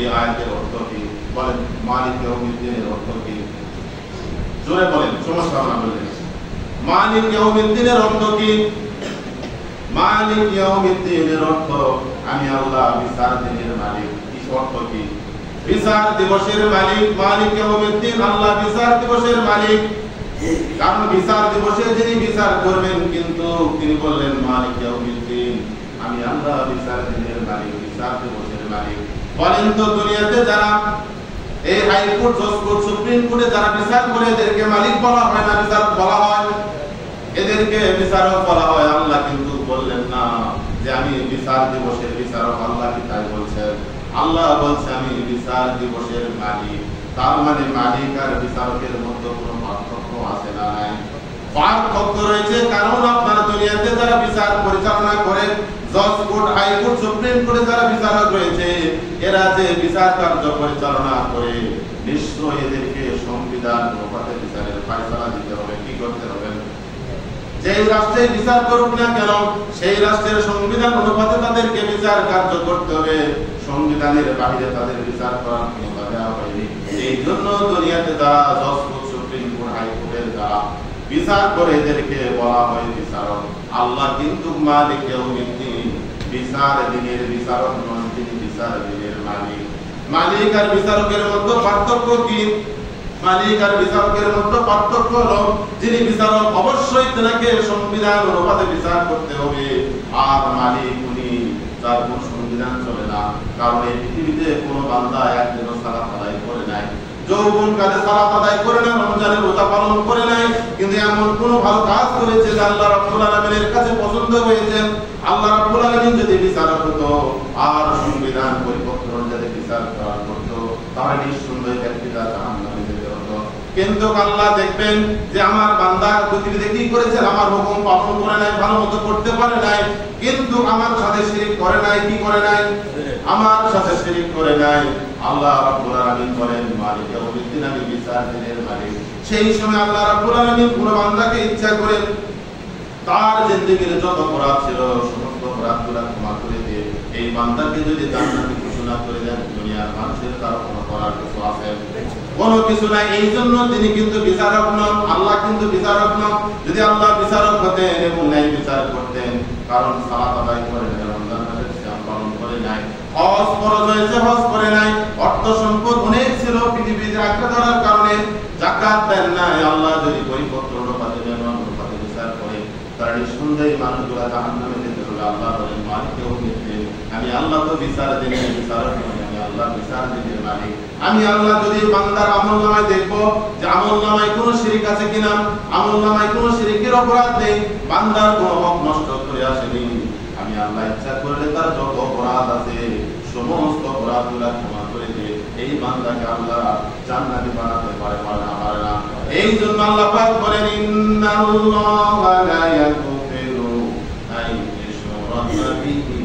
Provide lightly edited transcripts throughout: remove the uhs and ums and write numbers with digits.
এই আয়াতের অর্থ কি? বলেন, মালিক ইয়াউমিদ্দিনের অর্থ কি? জোরে বলেন, সমস্যা না বললেন। মালিক ইয়াউমিদ্দিনের অর্থ কি? মালিক ইয়াউমিদ্দিনের অর্থ আমি আল্লাহ বিচার দিনের মালিক। কি অর্থ কি? বিচার দিবসের মালিক। মালিক ইয়াউমিদ্দিন, আল্লাহ বিচার দিবসের মালিক। কারণ বিচার দিবসে যিনি বিচার করবেন, কিন্তু তিনি বললেন মালিক ইয়াউমিদ্দিন, আমি আল্লাহ বিচার দিনের মালিক, বিচার দিবসের মালিক। বলেন তো, দুনিয়াতে যারা এই হাইকোর্ট, জজ কোর্ট, সুপ্রিম কোর্টে যারা বিচার করে এদেরকে মালিক বলা হয় না বিচারক বলা হয়? এদেরকে বিচারক বলা হয়। আল্লাহ কিন্তু বললেন না যে আমি বিচার দিবসের বিচারক। আল্লাহ কি তাই বলছেন? আল্লাহ বলছে আমি বিচার দিবসের মালিক। তার মানে মালিক আর বিচারকের মধ্যে কোনো পার্থক্য আছে না? নাই, পার্থক্য রয়েছে। কারণ আপনার দুনিয়াতে যারা বিচার পরিচালনা করে, জজ কোর্ট, হাইকোর্ট, সুপ্রিম কোর্টে যারা বিচারক রয়েছে, এরা যে বিচার কার্য পরিচালনা করে, নিশ্চয়ই এদেরকে সংবিধান অনুপাতে বিচারের ফয়সালা দিতে হবে। কি করতে হবে? যেই রাষ্ট্রে বিচার করুক না কেন, সেই রাষ্ট্রের সংবিধান অনুপাতে তাদেরকে বিচার কার্য করতে হবে। সংবিধানের বাইরে তাদের বিচার করার ক্ষমতা দেওয়া হয়নি। এই জন্য দুনিয়াতে যারা জজ কোর্ট, সুপ্রিম কোর্ট, হাইকোর্টের যারা বিচার করে, এদেরকে বলা হয় বিচারক। আল্লাহ কিন্তু মালিক ইয়াউমিদ্দিন, বিচার দিনের বিচারক নন, তিনি বিচার দিনের মালিক। মালিক আর বিচারকের মধ্যে পার্থক্য কি? মালিক আর বিচারকের মধ্যে পার্থক্য হলো, যিনি বিচারক অবশ্যই তাকে সংবিধান অনুপাতে বিচার করতে হবে। আর মালিক উনি, তার কোন সংবিধান চলে না। কারণ এই পৃথিবীতে কোনো বান্দা একদিনও সালাত আদায় করে নাই, যৌবনকালে সালাত আদায় করে না, রমজানের রোজা পালন করে নাই, কিন্তু এমন কোন ভালো কাজ করেছে যা আল্লাহ রাব্বুল আলামিনের কাছে পছন্দ হয়েছে। আল্লাহ রাব্বুল আলামিন যদি বিচারক হতো আর সংবিধান পরিপক্ক অনুযায়ী বিচার করা করতো, তাহলে নিঃসন্দেহে ব্যক্তিরা জাহান্নামে যেতে হতো। কিন্তু আল্লাহ দেখবেন যে আমার বান্দা পৃথিবীতে কি করেছে, আমার হুকুম পালন করে নাই, ভালো মতো করতে পারে নাই, কিন্তু আমার সাথে শিরক করে নাই। কি করে নাই? আমার সাথে শিরক করে নাই। আল্লাহ রাব্বুল আলামিন বলেন মালিক ইয়াউমিদ্দিন, আমি বিচার দিনের মালিক। সেই সময় আল্লাহ রাব্বুল আলামিন কোন বান্দাকে ইচ্ছা করে তার জিন্দেগীর যত অপরাধ ছিল সমস্ত অপরাধগুলো ক্ষমা করে দিয়ে এই বান্দাকে যদি জান্নাতি ঘোষণা করে দেন, দুনিয়ার মানুষের কারো কোনো করার কিছু আছে? কোনো কিছু নাই। এই জন্য তিনি কিন্তু বিচারক নন। আল্লাহ কিন্তু বিচারক নন। যদি আল্লাহ বিচারক হতেন এবং ন্যায় বিচার করতেন, কারণ সালাত আদায় করে নাই, রমজান মাসের সিয়াম পালন করে নাই, হজ ফরজ হয়েছে হজ করে নাই, অর্থ সম্পদ অনেক ছিল পৃথিবীতে আঁকড়ে ধরার কারণে যাকাত দেন নাই, আল্লাহ যদি পরিপত্র অনুপাতে অনুপাতে বিচার করে, তার নিঃসন্দেহে মানুষগুলা জাহান্নামে যেতে হবে। আল্লাহ বলেন মালিক ইয়াউমিদ্দিন, আমি আল্লাহ তো বিচার দিনের বিচারক নই, আমি আল্লাহ বিচার দিনের মালিক। আমি আল্লাহ যদি বান্দার আমলনামায় দেখবো যে আমলনামায় কোনো শিরক আছে কিনা, আমলনামায় কোনো শিরকের অপরাধ নেই, বান্দার কোনো হক নষ্ট করে আসেনি, আমি আল্লাহ ইচ্ছা করলে তার যত অপরাধ আছে সমস্ত অপরাধগুলো ক্ষমা করে দিয়ে এই বান্দাকে আল্লাহ জান্নাতি বানাতে পারে না? এই জন্য আল্লাহ পাক বলেন ইন্নাল্লাহা লা ইয়াগফিরু আন ইউশরাকা বিহি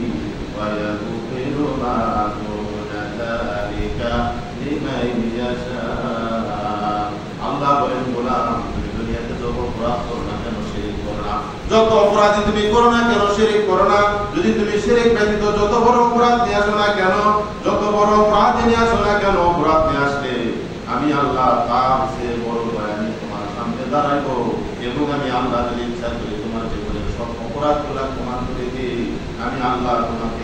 ওয়া ইয়াগফিরু মা দুনা যালিকা লিমান ইয়াশা। আল্লাহ বলেন গোলাম, তুমি দুনিয়াতে যত অপরাধ করো না কেন শিরক করো না, যত অপরাধী তুমি করো না কেন শিরক করো না। যদি তুমি শিরক ব্যতীত যত বড় অপরাধ নিয়ে আসো না কেন, যত বড় অপরাধ নিয়ে আসো না কেন, অপরাধ নিয়ে আসলে আমি আল্লাহ তার চেয়ে বড় করে আমি তোমার সামনে দাঁড়াইবো এবং আমি আল্লাহ যদি ইচ্ছা করি তোমার জীবনের সব অপরাধগুলো ক্ষমা করে দিই। আমি আল্লাহ তোমাকে